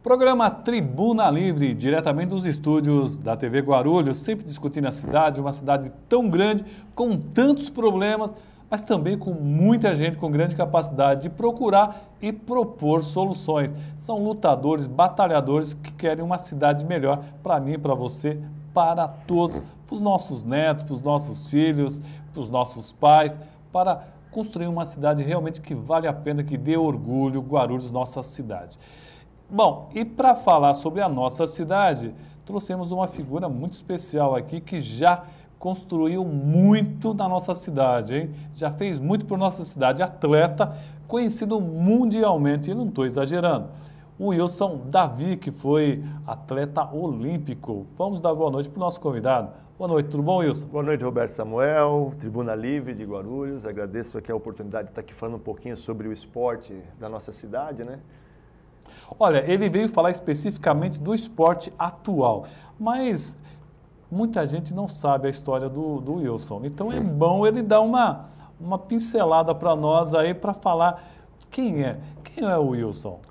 Programa Tribuna Livre, diretamente dos estúdios da TV Guarulhos, sempre discutindo a cidade, uma cidade tão grande, com tantos problemas, mas também com muita gente com grande capacidade de procurar e propor soluções. São lutadores, batalhadores que querem uma cidade melhor para mim, para você, para todos, para os nossos netos, para os nossos filhos, para os nossos pais, para construir uma cidade realmente que vale a pena, que dê orgulho, Guarulhos, nossa cidade. Bom, e para falar sobre a nossa cidade, trouxemos uma figura muito especial aqui que já construiu muito na nossa cidade, hein? Já fez muito por nossa cidade, atleta conhecido mundialmente, e não estou exagerando. O Wilson Davi, que foi atleta olímpico. Vamos dar boa noite para o nosso convidado. Boa noite, tudo bom, Wilson? Boa noite, Roberto Samuel, Tribuna Livre de Guarulhos. Agradeço aqui a oportunidade de estar aqui falando um pouquinho sobre o esporte da nossa cidade, né? Olha, ele veio falar especificamente do esporte atual, mas muita gente não sabe a história do Wilson. Então é bom ele dar uma pincelada para nós aí, para falar quem é o Wilson.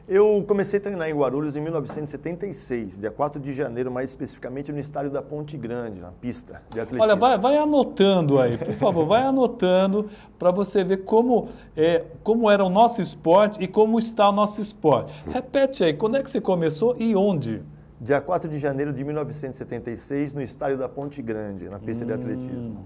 Eu comecei a treinar em Guarulhos em 1976, dia 4 de janeiro, mais especificamente no estádio da Ponte Grande, na pista de atletismo. Olha, vai anotando aí, por favor, vai anotando para você ver como era o nosso esporte e como está o nosso esporte. Repete aí, quando é que você começou e onde? Dia 4 de janeiro de 1976, no estádio da Ponte Grande, na pista de atletismo.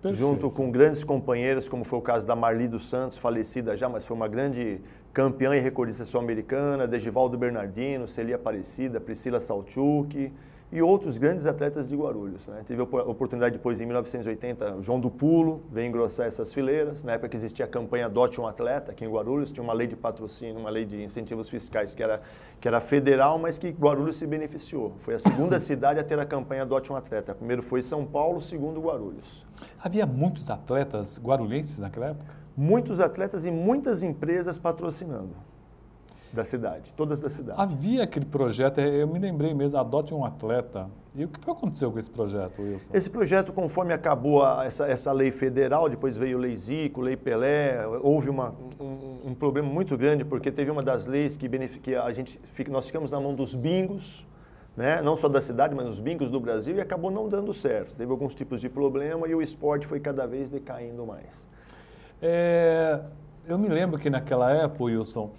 Perfeito. Junto com grandes companheiros, como foi o caso da Marli dos Santos, falecida já, mas foi uma grande campeã e recordista sul-americana, Degivaldo Bernardino, Celia Aparecida, Priscila Salchuk e outros grandes atletas de Guarulhos, né? Tive a oportunidade depois, em 1980, o João do Pulo veio engrossar essas fileiras. Na época que existia a campanha Adote um Atleta, aqui em Guarulhos, tinha uma lei de patrocínio, uma lei de incentivos fiscais que era federal, mas que Guarulhos se beneficiou. Foi a segunda cidade a ter a campanha Adote um Atleta. Primeiro foi São Paulo, segundo Guarulhos. Havia muitos atletas guarulhenses naquela época? Muitos atletas e muitas empresas patrocinando da cidade, todas da cidade. Havia aquele projeto, eu me lembrei mesmo, Adote um Atleta. E o que aconteceu com esse projeto, Wilson? Esse projeto, conforme acabou essa lei federal, depois veio Lei Zico, Lei Pelé, houve um problema muito grande, porque teve uma das leis que nós ficamos na mão dos bingos, né? Não só da cidade, mas os bingos do Brasil, e acabou não dando certo. Teve alguns tipos de problema e o esporte foi cada vez decaindo mais. Eu me lembro que naquela época, Wilson,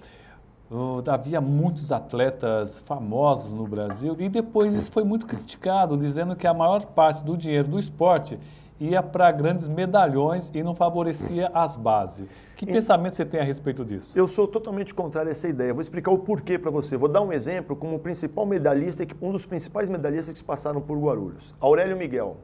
havia muitos atletas famosos no Brasil e depois isso foi muito criticado, dizendo que a maior parte do dinheiro do esporte ia para grandes medalhões e não favorecia as bases. Que pensamento você tem a respeito disso? Eu sou totalmente contrário a essa ideia. Vou explicar o porquê para você. Vou dar um exemplo como o principal medalhista, um dos principais medalhistas que passaram por Guarulhos, Aurélio Miguel.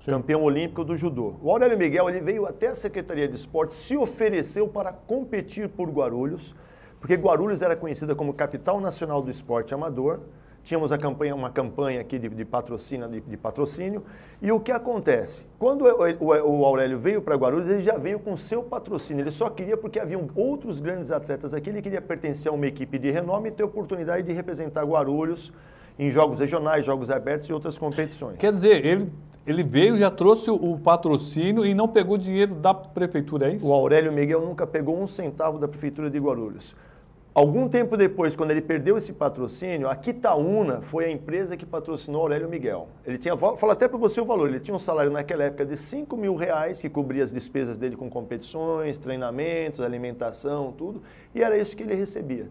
Sim. Campeão olímpico do judô. O Aurélio Miguel ele veio até a Secretaria de Esportes, se ofereceu para competir por Guarulhos, porque Guarulhos era conhecida como capital nacional do esporte amador. Tínhamos uma campanha aqui de patrocínio. E o que acontece? Quando o Aurélio veio para Guarulhos, ele já veio com seu patrocínio. Ele só queria porque haviam outros grandes atletas aqui. Ele queria pertencer a uma equipe de renome e ter oportunidade de representar Guarulhos em jogos regionais, jogos abertos e outras competições. Quer dizer, ele veio, já trouxe o patrocínio e não pegou dinheiro da prefeitura, é isso? O Aurélio Miguel nunca pegou um centavo da prefeitura de Guarulhos. Algum tempo depois, quando ele perdeu esse patrocínio, a Quitaúna foi a empresa que patrocinou o Aurélio Miguel. Ele tinha, falo até para você o valor, ele tinha um salário naquela época de R$5.000, que cobria as despesas dele com competições, treinamentos, alimentação, tudo, e era isso que ele recebia.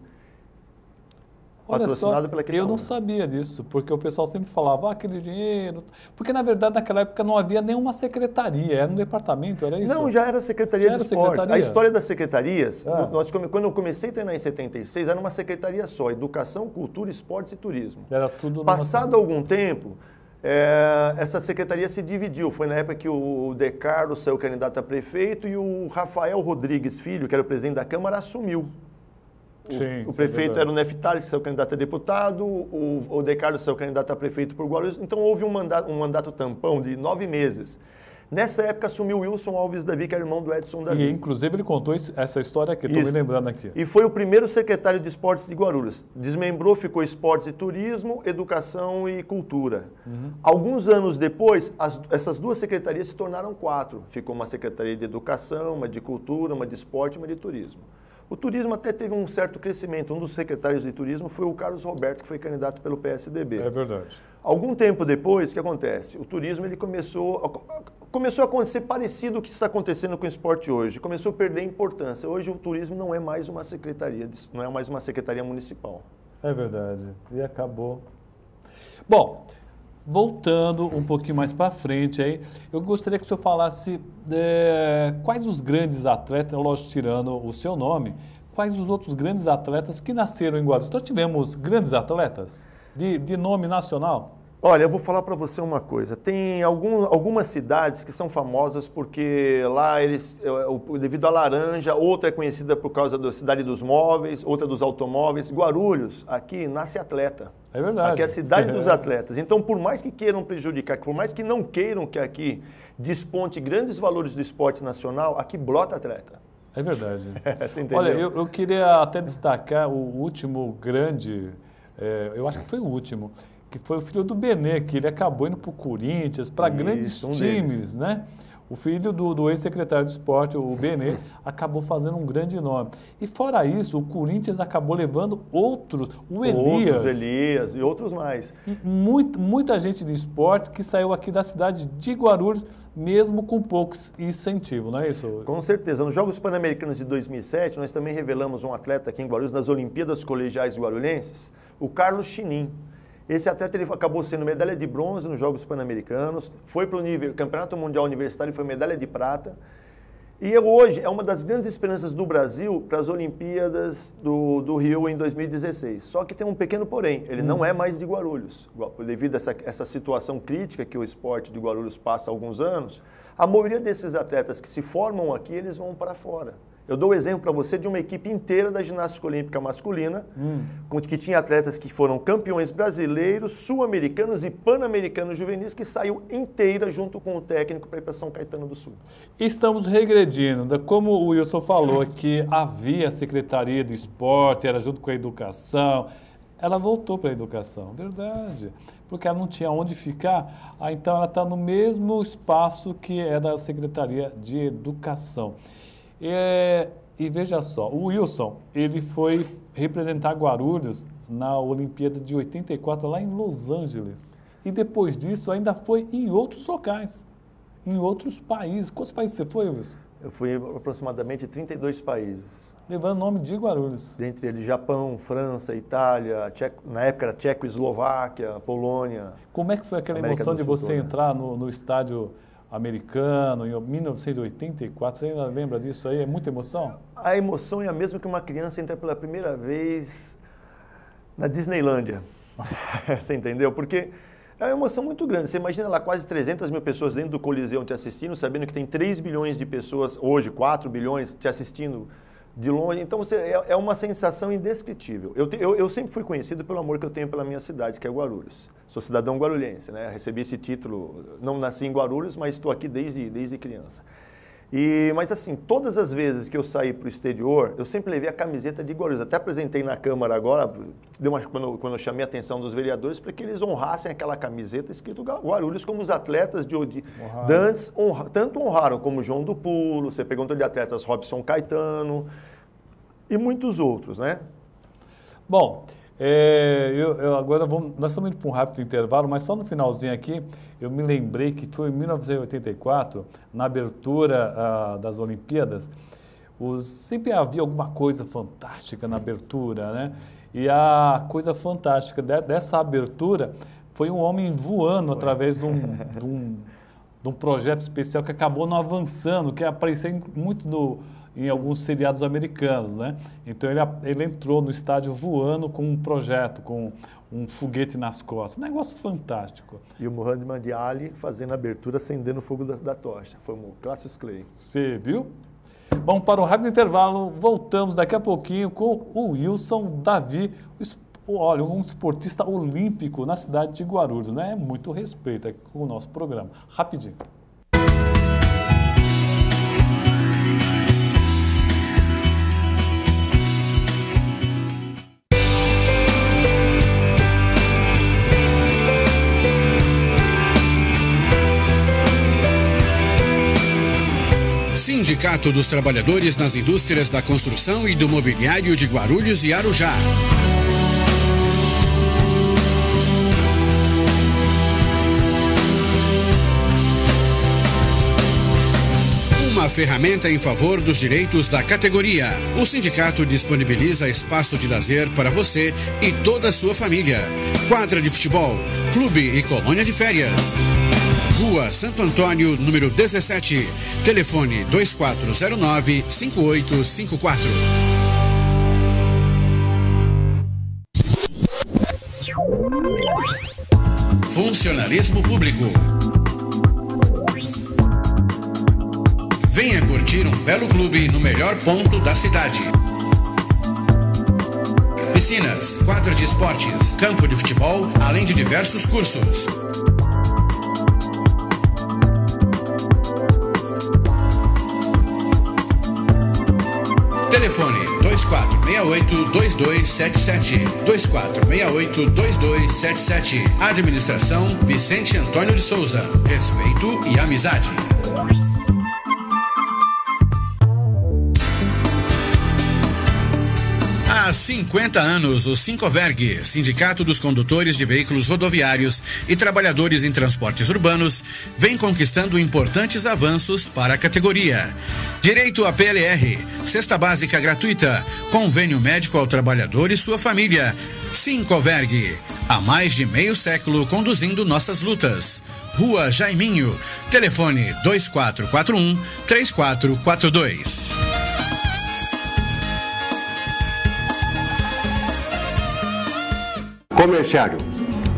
Olha só, eu não sabia disso, porque o pessoal sempre falava, aquele dinheiro... Porque, na verdade, naquela época não havia nenhuma secretaria, era um departamento, era isso? Não, já era Secretaria de Esportes. A história das secretarias, quando eu comecei a treinar em 76, era uma secretaria só, Educação, Cultura, Esportes e Turismo. Era tudo... Passado algum tempo, essa secretaria se dividiu. Foi na época que o De Carlos saiu candidato a prefeito e o Rafael Rodrigues Filho, que era o presidente da Câmara, assumiu. O prefeito era o Neftali, que saiu candidato a deputado, o De Carlos saiu candidato a prefeito por Guarulhos, então houve um mandato tampão de 9 meses. Nessa época assumiu o Wilson Alves Davi, que era irmão do Edson Davi. E inclusive ele contou essa história aqui, estou me lembrando aqui. E foi o primeiro secretário de esportes de Guarulhos. Desmembrou, ficou esportes e turismo, educação e cultura. Alguns anos depois, essas duas secretarias se tornaram 4. Ficou uma secretaria de educação, uma de cultura, uma de esporte e uma de turismo. O turismo até teve um certo crescimento. Um dos secretários de turismo foi o Carlos Roberto, que foi candidato pelo PSDB. É verdade. Algum tempo depois, o que acontece? O turismo ele começou a acontecer parecido com o que está acontecendo com o esporte hoje. Começou a perder importância. Hoje o turismo não é mais uma secretaria, não é mais uma secretaria municipal. É verdade. E acabou. Bom, voltando um pouquinho mais para frente aí, eu gostaria que o senhor falasse quais os grandes atletas, lógico, tirando o seu nome, quais os outros grandes atletas que nasceram em Guarulhos. Então tivemos grandes atletas de nome nacional? Olha, eu vou falar para você uma coisa. Tem algumas cidades que são famosas porque lá devido à laranja, outra é conhecida por causa da cidade dos móveis, outra dos automóveis. Guarulhos, aqui nasce atleta. É verdade. Aqui é a cidade dos atletas. Então, por mais que queiram prejudicar, por mais que não queiram que aqui desponte grandes valores do esporte nacional, aqui brota atleta. É verdade. Você entendeu? Olha, eu queria até destacar o último grande, eu acho que foi o último, que foi o filho do Benê, que ele acabou indo para o Corinthians, para grandes times, né? O filho do ex-secretário de esporte, o Benê, acabou fazendo um grande nome. E fora isso, o Corinthians acabou levando outros, o Elias. Outros Elias e outros mais. E muita gente de esporte que saiu aqui da cidade de Guarulhos, mesmo com poucos incentivo, não é isso? Com certeza. Nos Jogos Pan-Americanos de 2007, nós também revelamos um atleta aqui em Guarulhos, nas Olimpíadas Colegiais Guarulhenses, o Carlos Chinin. Esse atleta ele acabou sendo medalha de bronze nos Jogos Pan-Americanos, foi para o Campeonato Mundial Universitário e foi medalha de prata. E hoje é uma das grandes esperanças do Brasil para as Olimpíadas do Rio em 2016. Só que tem um pequeno porém, ele não é mais de Guarulhos. Devido a essa situação crítica que o esporte de Guarulhos passa há alguns anos, a maioria desses atletas que se formam aqui, eles vão para fora. Eu dou o exemplo para você de uma equipe inteira da ginástica olímpica masculina, que tinha atletas que foram campeões brasileiros, sul-americanos e pan-americanos juvenis, que saiu inteira junto com o técnico para ir para São Caetano do Sul. Estamos regredindo. Como o Wilson falou que havia a Secretaria de Esporte, era junto com a Educação, ela voltou para a Educação, verdade, porque ela não tinha onde ficar, então ela está no mesmo espaço que é da Secretaria de Educação. E veja só, o Wilson, ele foi representar Guarulhos na Olimpíada de 84 lá em Los Angeles. E depois disso ainda foi em outros locais, em outros países. Quantos países você foi, Wilson? Eu fui aproximadamente 32 países. Levando o nome de Guarulhos. Dentre eles Japão, França, Itália, na época era Tchecoslováquia, Polônia. Como é que foi aquela emoção de você entrar no estádio americano, em 1984, você ainda lembra disso aí? É muita emoção? A emoção é a mesma que uma criança entra pela primeira vez na Disneylândia. Você entendeu? Porque é uma emoção muito grande. Você imagina lá quase 300 mil pessoas dentro do Coliseu te assistindo, sabendo que tem 3 bilhões de pessoas, hoje 4 bilhões, te assistindo de longe. Então é uma sensação indescritível. Eu sempre fui conhecido pelo amor que eu tenho pela minha cidade, que é Guarulhos. Sou cidadão guarulhense, né? Recebi esse título, não nasci em Guarulhos, mas estou aqui desde criança. Mas assim, todas as vezes que eu saí para o exterior, eu sempre levei a camiseta de Guarulhos. Até apresentei na Câmara agora, quando eu chamei a atenção dos vereadores, para que eles honrassem aquela camiseta escrito Guarulhos, como os atletas de antes tanto honraram, como João do Pulo, você perguntou de atletas Robson Caetano e muitos outros, né? Bom, agora nós estamos indo para um rápido intervalo, mas só no finalzinho aqui, eu me lembrei que foi em 1984, na abertura das Olimpíadas, sempre havia alguma coisa fantástica na abertura, né? E a coisa fantástica dessa abertura foi um homem voando através de um projeto especial que acabou não avançando, que apareceu muito em alguns seriados americanos, né? Então ele entrou no estádio voando com um projeto, com um foguete nas costas. Um negócio fantástico. E o Muhammad Ali fazendo a abertura, acendendo o fogo da tocha. Foi o Cassius Clay. Você viu? Vamos para um rápido intervalo. Voltamos daqui a pouquinho com o Wilson Davi, olha, um esportista olímpico na cidade de Guarulhos, né? Muito respeito aqui com o nosso programa. Rapidinho. Sindicato Sindicato dos Trabalhadores nas Indústrias da Construção e do Mobiliário de Guarulhos e Arujá. Uma ferramenta em favor dos direitos da categoria. O sindicato disponibiliza espaço de lazer para você e toda a sua família. Quadra de futebol, clube e colônia de férias. Rua Santo Antônio, número 17. Telefone 2409-5854. Funcionalismo público. Venha curtir um belo clube no melhor ponto da cidade. Piscinas, quadra de esportes, campo de futebol, além de diversos cursos. Telefone 2468-2277. 2468-2277. Administração Vicente Antônio de Souza. Respeito e amizade. Há 50 anos, o Sincoverg, Sindicato dos Condutores de Veículos Rodoviários e Trabalhadores em Transportes Urbanos, vem conquistando importantes avanços para a categoria. Direito à PLR, cesta básica gratuita, convênio médico ao trabalhador e sua família. Sincoverg, há mais de meio século conduzindo nossas lutas. Rua Jaiminho, telefone 2441-3442. Comerciário,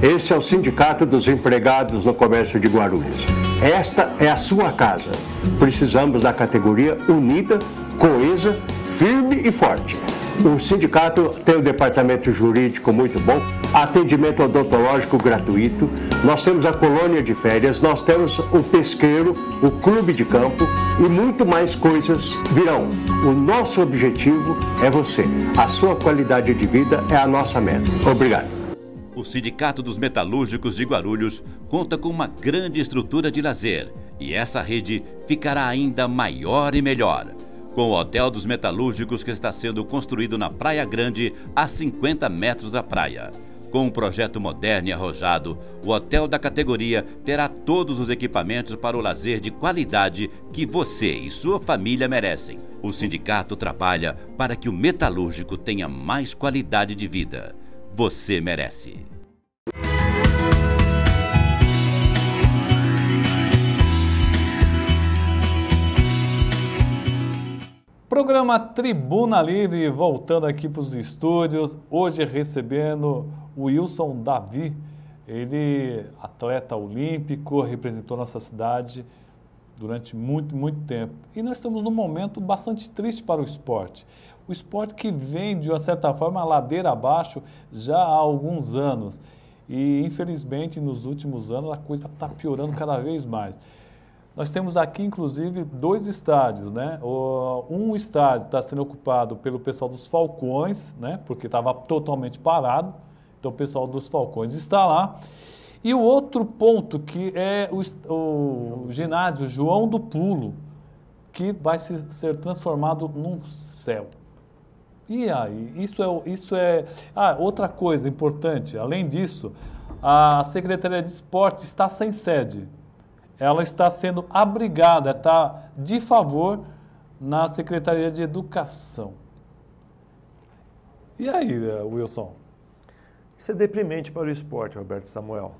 esse é o Sindicato dos Empregados no Comércio de Guarulhos. Esta é a sua casa. Precisamos da categoria unida, coesa, firme e forte. O sindicato tem um departamento jurídico muito bom, atendimento odontológico gratuito, nós temos a colônia de férias, nós temos o pesqueiro, o clube de campo e muito mais coisas virão. O nosso objetivo é você. A sua qualidade de vida é a nossa meta. Obrigado. O Sindicato dos Metalúrgicos de Guarulhos conta com uma grande estrutura de lazer e essa rede ficará ainda maior e melhor. Com o Hotel dos Metalúrgicos que está sendo construído na Praia Grande, a 50 metros da praia. Com um projeto moderno e arrojado, o hotel da categoria terá todos os equipamentos para o lazer de qualidade que você e sua família merecem. O sindicato trabalha para que o metalúrgico tenha mais qualidade de vida. Você merece. Programa Tribuna Livre, voltando aqui para os estúdios, hoje recebendo o Wilson Davi, ele atleta olímpico, representou nossa cidade durante muito tempo. E nós estamos num momento bastante triste para o esporte. O esporte que vem, de uma certa forma, a ladeira abaixo já há alguns anos. E, infelizmente, nos últimos anos, a coisa está piorando cada vez mais. Nós temos aqui, inclusive, 2 estádios, né? Um estádio está sendo ocupado pelo pessoal dos Falcões, né? Porque estava totalmente parado. Então, o pessoal dos Falcões está lá. E o outro ponto, que é o ginásio João do Pulo, que vai ser transformado num céu. E aí? Isso é... Ah, outra coisa importante, além disso, a Secretaria de Esporte está sem sede. Ela está sendo abrigada, está de favor na Secretaria de Educação. E aí, Wilson? Isso é deprimente para o esporte, Roberto Samuel.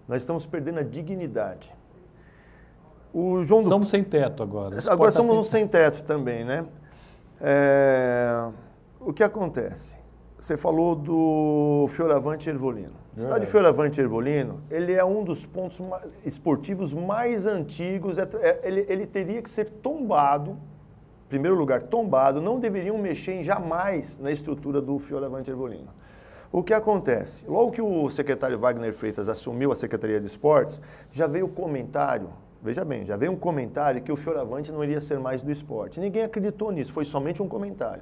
Nós estamos perdendo a dignidade. Somos sem teto agora. Agora somos sem teto também, né? O que acontece? Você falou do Fioravante Ervolino. O estádio Fioravante Ervolino, ele é um dos pontos esportivos mais antigos. Ele teria que ser tombado, em primeiro lugar, tombado. Não deveriam mexer jamais na estrutura do Fioravante Ervolino. O que acontece? Logo que o secretário Wagner Freitas assumiu a Secretaria de Esportes, já veio o comentário, veja bem, já veio um comentário que o Fioravante não iria ser mais do esporte. Ninguém acreditou nisso, foi somente um comentário.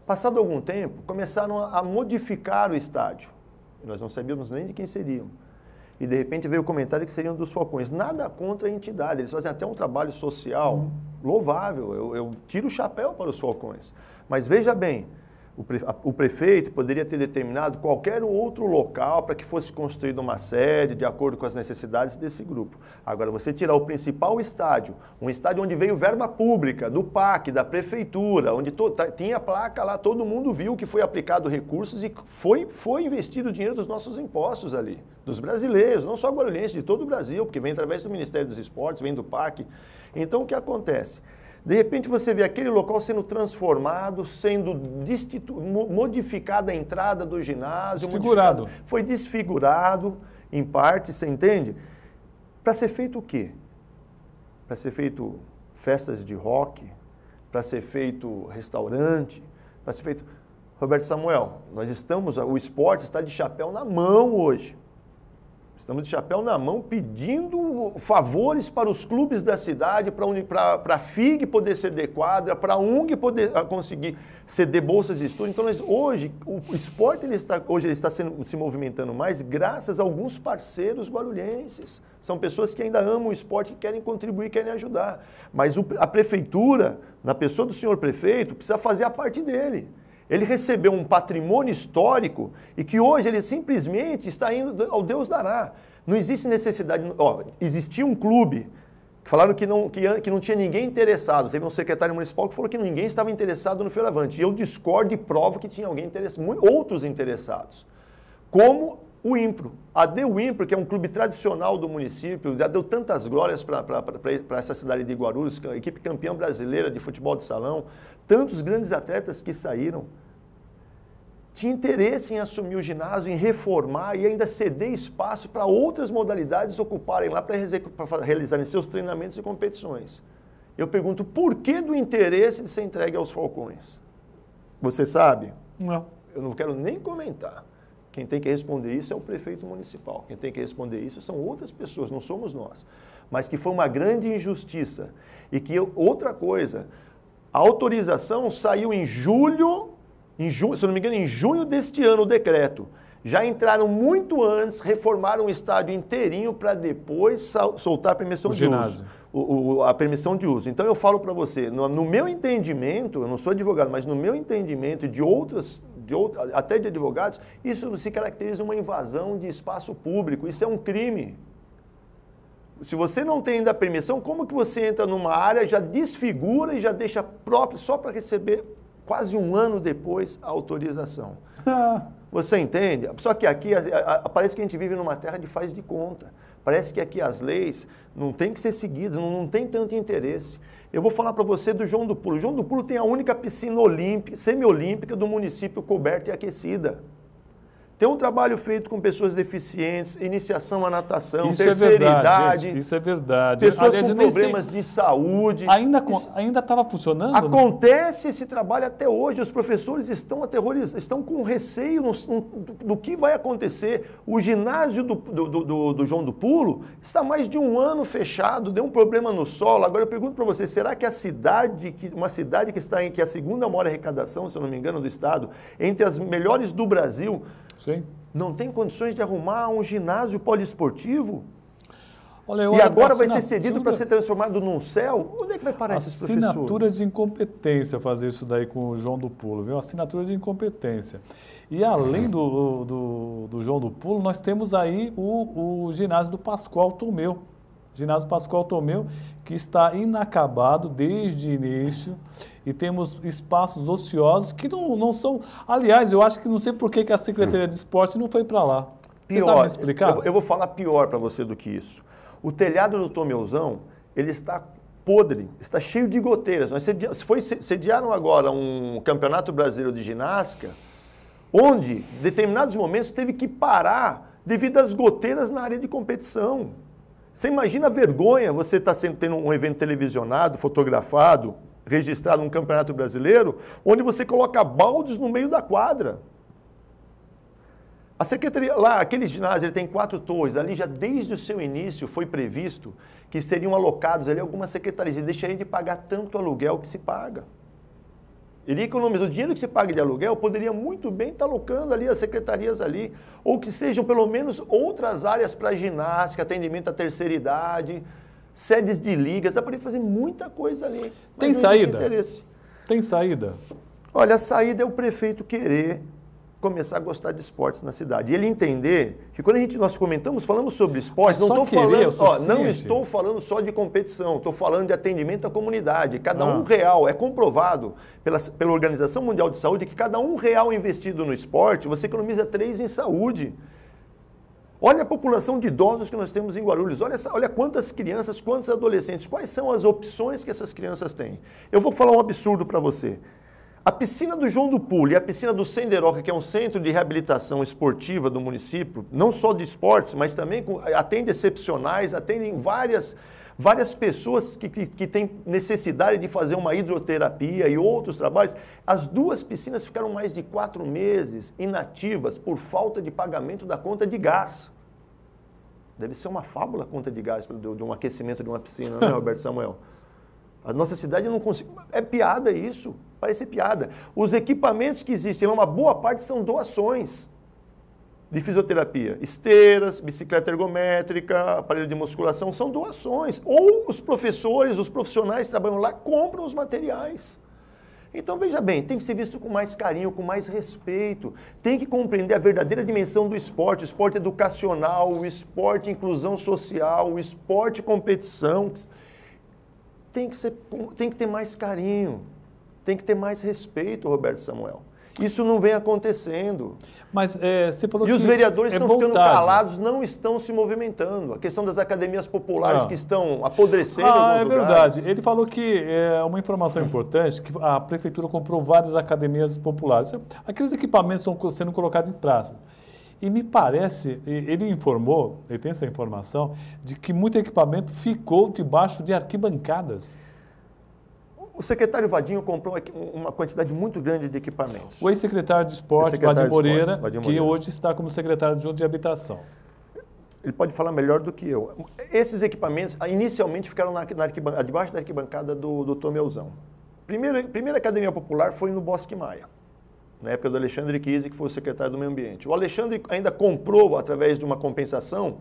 Passado algum tempo, começaram a modificar o estádio. Nós não sabíamos nem de quem seriam. e de repente veio o comentário que seriam dos Falcões. Nada contra a entidade, eles fazem até um trabalho social louvável, eu tiro o chapéu para os Falcões. Mas veja bem, o prefeito poderia ter determinado qualquer outro local para que fosse construída uma sede de acordo com as necessidades desse grupo. Agora, você tirar o principal estádio, um estádio onde veio verba pública, do PAC, da prefeitura, onde tinha placa lá, todo mundo viu que foi aplicado recursos e foi investido o dinheiro dos nossos impostos ali, dos brasileiros, não só guarulhenses, de todo o Brasil, porque vem através do Ministério dos Esportes, vem do PAC. Então, o que acontece? De repente você vê aquele local sendo transformado, sendo modificada a entrada do ginásio. Desfigurado. Foi desfigurado, em parte, você entende? Para ser feito o quê? Para ser feito festas de rock, para ser feito restaurante, para ser feito... Roberto Samuel, o esporte está de chapéu na mão hoje. Estamos de chapéu na mão pedindo favores para os clubes da cidade, para a FIG poder ceder quadra, para a UNG poder conseguir ceder bolsas de estudo. Então, hoje, o esporte ele está se movimentando mais graças a alguns parceiros guarulhenses. São pessoas que ainda amam o esporte, que querem contribuir, querem ajudar. Mas a prefeitura, na pessoa do senhor prefeito, precisa fazer a parte dele. Ele recebeu um patrimônio histórico e que hoje ele simplesmente está indo ao Deus dará. Não existe necessidade... existia um clube que falaram que não tinha ninguém interessado. Teve um secretário municipal que falou que ninguém estava interessado no Fioravante. E eu discordo e provo que tinha outros interessados. Como o IMPRO. A Deu IMPRO, que é um clube tradicional do município, já deu tantas glórias para essa cidade de Guarulhos, a equipe campeã brasileira de futebol de salão, tantos grandes atletas que saíram. Tinha interesse em assumir o ginásio, em reformar e ainda ceder espaço para outras modalidades ocuparem lá para realizarem seus treinamentos e competições. Eu pergunto, por que do interesse de ser entregue aos Falcões? Você sabe? Não. Eu não quero nem comentar. Quem tem que responder isso é o prefeito municipal. Quem tem que responder isso são outras pessoas, não somos nós. Mas que foi uma grande injustiça. E que, outra coisa, a autorização saiu em julho, se eu não me engano, em junho deste ano o decreto. Já entraram muito antes, reformaram o estádio inteirinho para depois soltar a permissão de uso. A permissão de uso. Então eu falo para você, no meu entendimento, eu não sou advogado, mas no meu entendimento até de advogados, isso se caracteriza uma invasão de espaço público, isso é um crime. Se você não tem ainda a permissão, como que você entra numa área, já desfigura e já deixa próprio só para receber quase um ano depois a autorização? Você entende? Só que aqui parece que a gente vive numa terra de faz de conta. Parece que aqui as leis não têm que ser seguidas, não tem tanto interesse. Eu vou falar para você do João do Pulo. O João do Pulo tem a única piscina semiolímpica do município coberta e aquecida. Tem um trabalho feito com pessoas deficientes, iniciação à natação, terceira idade. Gente, isso é verdade. Pessoas com problemas de saúde. Ainda estava funcionando? Acontece esse trabalho até hoje. Os professores estão aterrorizados, estão com receio do que vai acontecer. O ginásio do João do Pulo está mais de um ano fechado, deu um problema no solo. Agora eu pergunto para você, será que uma cidade que é a segunda maior arrecadação, se eu não me engano, do estado, entre as melhores do Brasil, sim, não tem condições de arrumar um ginásio poliesportivo? Olha, e agora vai ser cedido para ser transformado num céu? Onde é que vai parar esses professores? Assinatura de incompetência fazer isso daí com o João do Pulo, viu? Assinatura de incompetência. E além do João do Pulo, nós temos aí o ginásio do Pascoal Tomeu. Ginásio Pascoal Tomeu, que está inacabado desde o início, e temos espaços ociosos que não são... Aliás, eu acho que não sei por que a Secretaria de Esporte não foi para lá. Pior, você sabe me explicar? Eu vou falar pior para você do que isso. O telhado do Tomeuzão, ele está podre, está cheio de goteiras. Nós sediaram agora um campeonato brasileiro de ginástica, onde, em determinados momentos, teve que parar devido às goteiras na área de competição. Você imagina a vergonha você estar tendo um evento televisionado, fotografado, registrado num campeonato brasileiro, onde você coloca baldes no meio da quadra. A secretaria, lá, aquele ginásio, ele tem 4 torres, ali já desde o seu início foi previsto que seriam alocados ali algumas secretarias e deixariam de pagar tanto aluguel que se paga. Ele economiza o dinheiro que você paga de aluguel, poderia muito bem estar alocando ali as secretarias ali, ou que sejam pelo menos outras áreas para ginástica, atendimento à terceira idade, sedes de ligas, dá para ele fazer muita coisa ali. Tem saída? Tem saída? Olha, a saída é o prefeito querer começar a gostar de esportes na cidade. E ele entender que quando nós falamos sobre esportes, não estou falando só de competição, estou falando de atendimento à comunidade. Cada R$1 é comprovado pela Organização Mundial de Saúde que cada R$1 investido no esporte, você economiza 3 em saúde. Olha a população de idosos que nós temos em Guarulhos, olha quantas crianças, quantos adolescentes, quais são as opções que essas crianças têm. Eu vou falar um absurdo para você. A piscina do João do Pulo e a piscina do Senderoca, que é um centro de reabilitação esportiva do município, não só de esportes, mas também atende excepcionais, atendem várias pessoas que têm necessidade de fazer uma hidroterapia e outros trabalhos. As 2 piscinas ficaram mais de 4 meses inativas por falta de pagamento da conta de gás. Deve ser uma fábula a conta de gás de um aquecimento de uma piscina, né, Roberto Samuel? A nossa cidade não consegue... É piada isso, parece piada. Os equipamentos que existem, uma boa parte são doações de fisioterapia. Esteiras, bicicleta ergométrica, aparelho de musculação, são doações. Ou os professores, os profissionais que trabalham lá, compram os materiais. Então, veja bem, tem que ser visto com mais carinho, com mais respeito. Tem que compreender a verdadeira dimensão do esporte, o esporte educacional, o esporte inclusão social, o esporte competição. Tem que ter mais carinho, tem que ter mais respeito, Roberto Samuel. Isso não vem acontecendo. Mas você falou e os vereadores estão ficando calados, não estão se movimentando. A questão das academias populares que estão apodrecendo em alguns lugares. Verdade. Ele falou que é uma informação importante, que a prefeitura comprou várias academias populares. Aqueles equipamentos estão sendo colocados em praças. E me parece, ele informou, ele tem essa informação, de que muito equipamento ficou debaixo de arquibancadas. O secretário Vadinho comprou uma quantidade muito grande de equipamentos. O ex-secretário de Esporte, Vadim Moreira, que hoje está como secretário adjunto de Habitação. Ele pode falar melhor do que eu. Esses equipamentos, inicialmente, ficaram debaixo da arquibancada do Tomelzão. Primeira academia popular foi no Bosque Maia, na época do Alexandre Kise, que foi o secretário do Meio Ambiente. O Alexandre ainda comprou, através de uma compensação,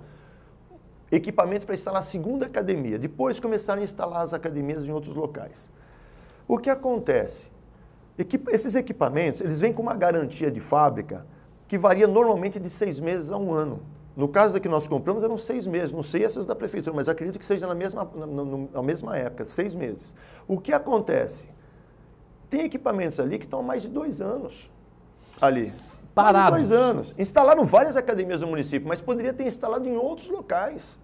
equipamento para instalar a segunda academia. Depois começaram a instalar as academias em outros locais. O que acontece? Esses equipamentos, eles vêm com uma garantia de fábrica que varia normalmente de 6 meses a 1 ano. No caso da que nós compramos, eram 6 meses. Não sei essas da prefeitura, mas acredito que seja na mesma época, 6 meses. O que acontece? Tem equipamentos ali que estão há mais de 2 anos ali. Parados. Mais de 2 anos. Instalaram várias academias do município, mas poderia ter instalado em outros locais.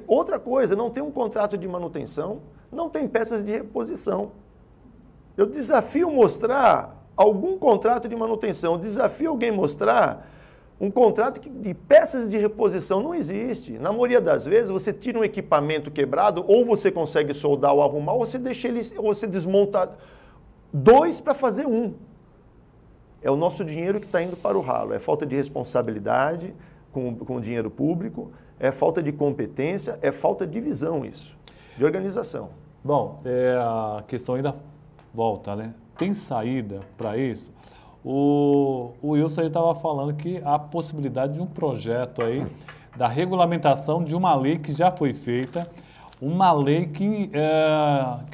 Outra coisa, não tem um contrato de manutenção, não tem peças de reposição. Eu desafio mostrar algum contrato de manutenção, eu desafio alguém mostrar um contrato de peças de reposição. Não existe. Na maioria das vezes, você tira um equipamento quebrado, ou você consegue soldar ou arrumar, ou você deixa ele, ou você desmonta 2 para fazer 1. É o nosso dinheiro que está indo para o ralo. É falta de responsabilidade com o dinheiro público, é falta de competência, é falta de visão isso, de organização. Bom, a questão ainda volta, né? Tem saída para isso? O Wilson estava falando que há possibilidade de um projeto aí da regulamentação de uma lei que já foi feita, uma lei que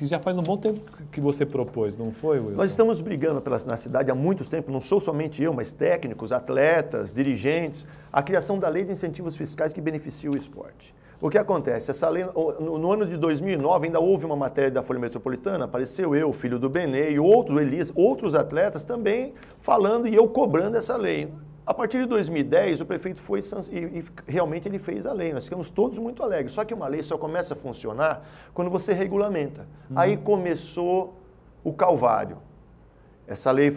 já faz um bom tempo que você propôs, não foi, Wilson? Nós estamos brigando na cidade há muito tempo, não sou somente eu, mas técnicos, atletas, dirigentes, a criação da lei de incentivos fiscais que beneficia o esporte. O que acontece? Essa lei, no ano de 2009, ainda houve uma matéria da Folha Metropolitana, apareceu eu, filho do Benê, e outros atletas também falando e eu cobrando essa lei. A partir de 2010, o prefeito foi e realmente ele fez a lei. Nós ficamos todos muito alegres. Só que uma lei só começa a funcionar quando você regulamenta. Aí começou o calvário. Essa lei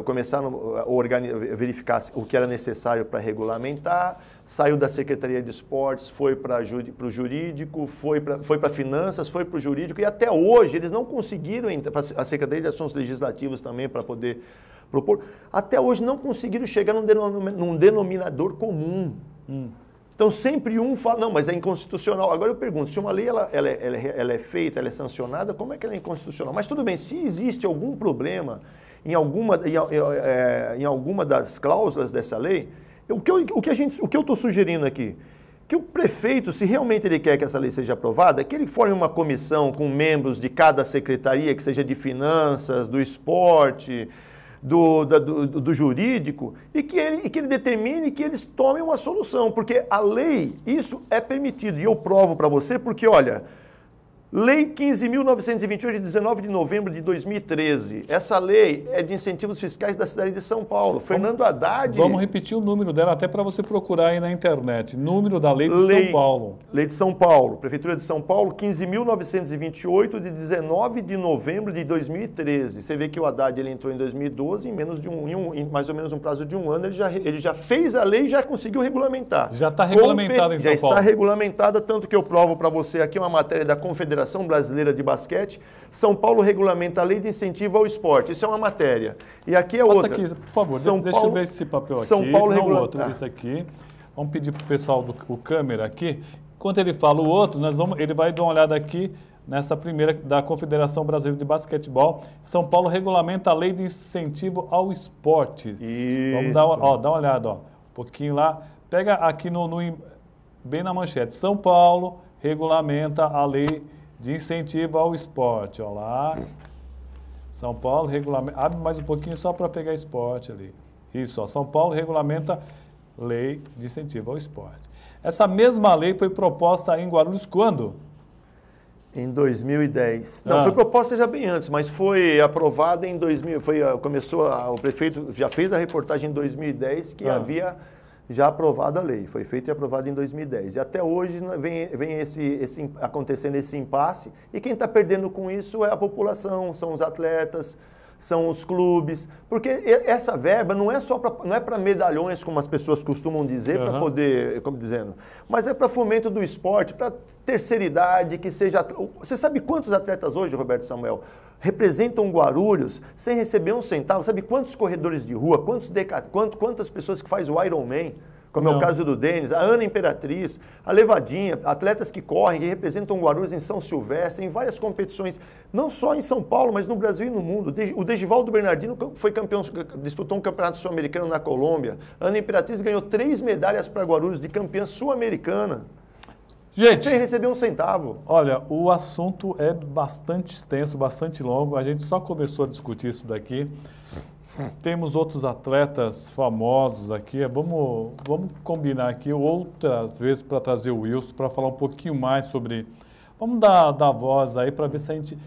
começaram a verificar o que era necessário para regulamentar, saiu da Secretaria de Esportes, foi para o jurídico, foi para finanças, foi para o jurídico, e até hoje eles não conseguiram, a Secretaria de Assuntos Legislativos também, para poder propor, até hoje não conseguiram chegar num denominador comum. Então, sempre um fala, não, mas é inconstitucional. Agora eu pergunto, se uma lei ela é feita, ela é sancionada, como é que ela é inconstitucional? Mas tudo bem, se existe algum problema em alguma das cláusulas dessa lei, o que eu estou sugerindo aqui? Que o prefeito, se realmente ele quer que essa lei seja aprovada, que ele forme uma comissão com membros de cada secretaria, que seja de finanças, do esporte, do jurídico, e que ele determine que eles tomem uma solução, porque a lei, isso é permitido, e eu provo para você, porque, olha, Lei 15.928, de 19 de novembro de 2013. Essa lei é de incentivos fiscais da cidade de São Paulo. Fernando Haddad... Vamos repetir o número dela até para você procurar aí na internet. Número da Lei de São Paulo. Lei de São Paulo. Prefeitura de São Paulo, 15.928, de 19 de novembro de 2013. Você vê que o Haddad ele entrou em 2012, em menos de em mais ou menos um prazo de um ano, ele já fez a lei e já conseguiu regulamentar. Já está regulamentada em São Paulo. Já está regulamentada, tanto que eu provo para você aqui uma matéria da Confederação Brasileira de Basquete. São Paulo regulamenta a lei de incentivo ao esporte. Isso é uma matéria. E aqui é outra. Aqui, por favor, deixa eu ver esse papel aqui. São Paulo outro, esse aqui. Vamos pedir para o pessoal do câmera aqui. Enquanto ele fala o outro, ele vai dar uma olhada aqui nessa primeira da Confederação Brasileira de Basquetebol. São Paulo regulamenta a lei de incentivo ao esporte. Isso. Vamos dar uma olhada, um pouquinho lá. Pega aqui bem na manchete. São Paulo regulamenta a lei de incentivo ao esporte, olha lá. São Paulo regulamenta... Abre mais um pouquinho só para pegar esporte ali. Isso, São Paulo regulamenta lei de incentivo ao esporte. Essa mesma lei foi proposta em Guarulhos quando? Em 2010. Não, foi proposta já bem antes, mas foi aprovada em 2000. O prefeito já fez a reportagem em 2010 que havia já aprovado a lei. Foi feita e aprovada em 2010. E até hoje vem acontecendo esse impasse. E quem está perdendo com isso é a população, são os atletas, são os clubes. Porque essa verba não é para medalhões, como as pessoas costumam dizer, para poder, como dizendo, mas é para fomento do esporte, para terceira idade, que seja... Você sabe quantos atletas hoje, Roberto Samuel, representam Guarulhos sem receber um centavo? Sabe quantos corredores de rua, quantas pessoas que fazem o Ironman, como é o caso do Denis, a Ana Imperatriz, a Levadinha, atletas que correm, que representam Guarulhos em São Silvestre, em várias competições, não só em São Paulo, mas no Brasil e no mundo. O Degivaldo Bernardino foi campeão, disputou um campeonato sul-americano na Colômbia. A Ana Imperatriz ganhou 3 medalhas para Guarulhos de campeã sul-americana. Gente, sem receber um centavo. Olha, o assunto é bastante extenso, bastante longo. A gente só começou a discutir isso daqui. Temos outros atletas famosos aqui. Vamos combinar aqui outras vezes para trazer o Wilson, para falar um pouquinho mais sobre... Vamos dar voz aí para ver se a gente...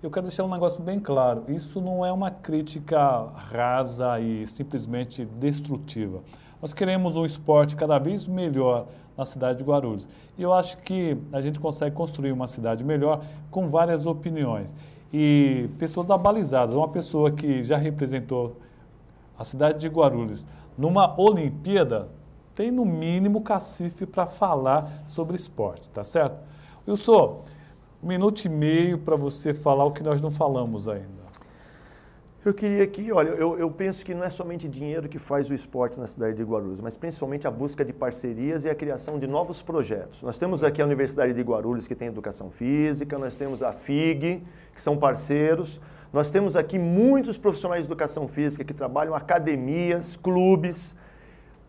Eu quero deixar um negócio bem claro. Isso não é uma crítica rasa e simplesmente destrutiva. Nós queremos um esporte cada vez melhor na cidade de Guarulhos. E eu acho que a gente consegue construir uma cidade melhor com várias opiniões. E pessoas abalizadas. Uma pessoa que já representou a cidade de Guarulhos numa Olimpíada tem, no mínimo, cacife para falar sobre esporte, tá certo? Wilson, 1 minuto e meio para você falar o que nós não falamos ainda. Eu queria que, olha, eu penso que não é somente dinheiro que faz o esporte na cidade de Guarulhos, mas principalmente a busca de parcerias e a criação de novos projetos. Nós temos aqui a Universidade de Guarulhos, que tem educação física, nós temos a FIG, que são parceiros, nós temos aqui muitos profissionais de educação física que trabalham, academias, clubes,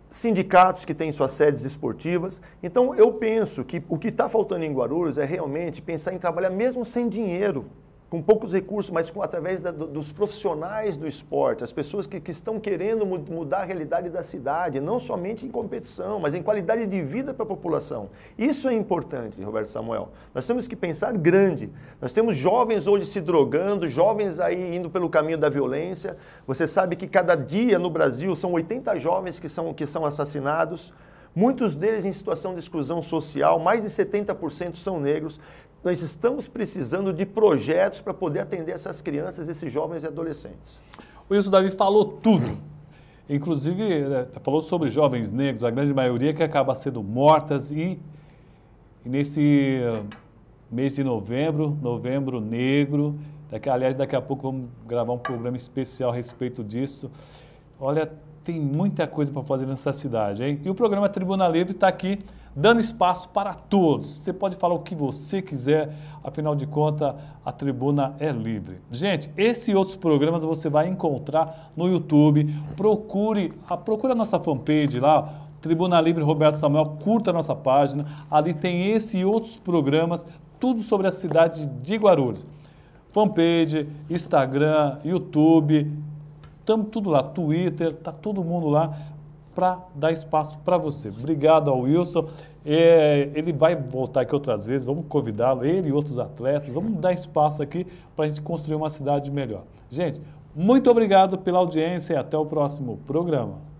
sindicatos que têm suas sedes esportivas. Então, eu penso que o que está faltando em Guarulhos é realmente pensar em trabalhar mesmo sem dinheiro, com poucos recursos, mas através dos profissionais do esporte, as pessoas que estão querendo mudar a realidade da cidade, não somente em competição, mas em qualidade de vida para a população. Isso é importante, Roberto Samuel. Nós temos que pensar grande. Nós temos jovens hoje se drogando, jovens aí indo pelo caminho da violência. Você sabe que cada dia no Brasil são 80 jovens que são assassinados, muitos deles em situação de exclusão social, mais de 70% são negros. Nós estamos precisando de projetos para poder atender essas crianças, esses jovens e adolescentes. O Wilson Davi falou tudo. Inclusive, falou sobre jovens negros, a grande maioria que acaba sendo mortas. E nesse mês de novembro negro, aliás, daqui a pouco vamos gravar um programa especial a respeito disso. Olha, tem muita coisa para fazer nessa cidade, hein? E o programa Tribuna Livre está aqui dando espaço para todos. Você pode falar o que você quiser, afinal de contas, a tribuna é livre. Gente, esse e outros programas você vai encontrar no YouTube. Procure a nossa fanpage lá, Tribuna Livre Roberto Samuel, curta a nossa página. Ali tem esse e outros programas, tudo sobre a cidade de Guarulhos. Fanpage, Instagram, YouTube, estamos tudo lá, Twitter, tá todo mundo lá para dar espaço para você. Obrigado ao Wilson. Ele vai voltar aqui outras vezes, vamos convidá-lo, ele e outros atletas, vamos dar espaço aqui para a gente construir uma cidade melhor. Gente, muito obrigado pela audiência e até o próximo programa.